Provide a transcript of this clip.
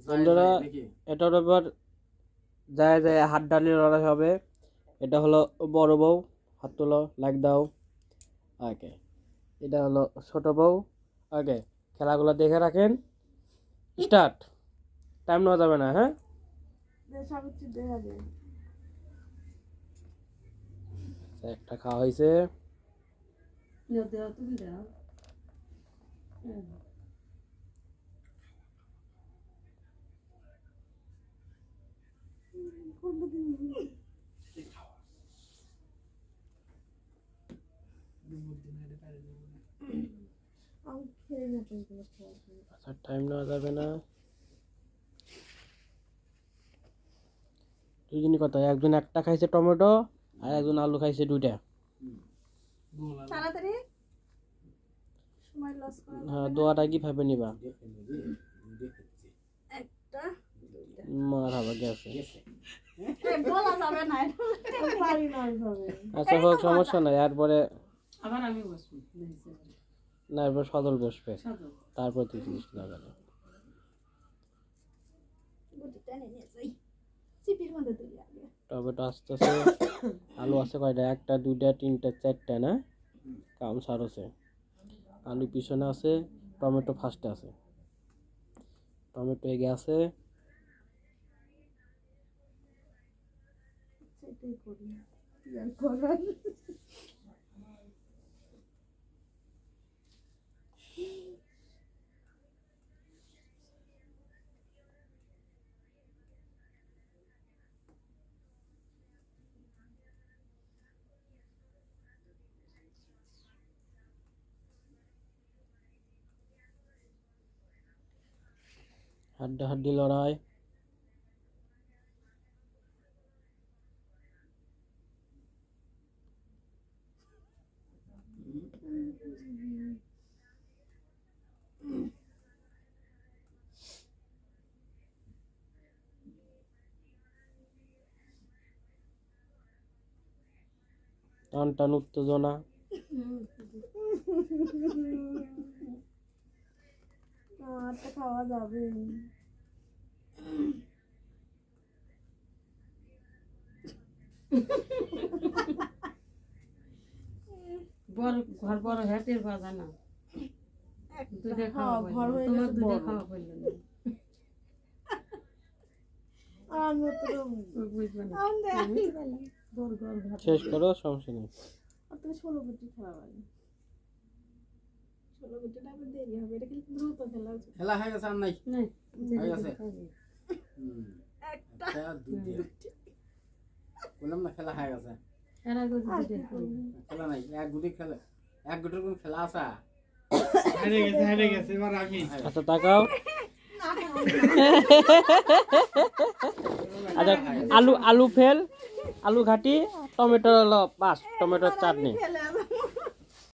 বন্ধুরা এটার ব্যাপার যায় যায় হাত ডালি লড়াই হবে। এটা হলো বড় বউ, হাত তোলো, লাইক দাও। ওকে, এটা হলো ছোট বউ। ওকে, খেলাগুলো দেখে রাখেন। স্টার্ট। টাইম নেওয়া যাবে না, হ্যাঁ? একটা খাওয়া হয়েছে। আচ্ছা, টাইম নেওয়া যাবে না। দুজনই কথা, একজন একটা খাইছে টমেটো আর একজন আলু খাইছে দুইটা। হ্যাঁ, দোয়াটা কিভাবে নিবা? মারা গেছে। আচ্ছা হোক, সমস্যা নাই। এরপরে না, এরপর সদল বসবে, তারপর তুই জিনিস লাগাবে। টমেটো আসতেছে। আলু আছে কয়টা? একটা, দুইটা, তিনটা, চারটা না? কাম সার আছে। আলু পিছনে আছে, টমেটো ফার্স্টে আছে। টমেটো এগে আছে। হাড্ডাহাড্ডি লড়াই। টান টান উত্তেজনা। খাওয়া যাবে। ঘর বড় হ্যাটের বাজা না, দুধে খাওয়া ঘর হয়ে গেছে, দুধে খাওয়া বললো না। শেষ করো, সমস্যা নেই। 16 গুটি খেলা হবে, 16 গুটিটা আবার দেরি হবে। এটা কিন্তু দ্রুত খেলা আছে। খেলা হয়ে গেছে আর নাই? নাই, হয়ে গেছে। একটা দুইটা বললাম না, খেলা হয়ে গেছে। খেলা নাই, এক গুটি খেলা, এক গুটির কোন খেলা আছে? হেরে গেছে এবার আমি। আচ্ছা তাকাও। আচ্ছা, আলু ফেল, আলু ঘাটি, টমেটো হলো পাস, টমেটোর চাটনি।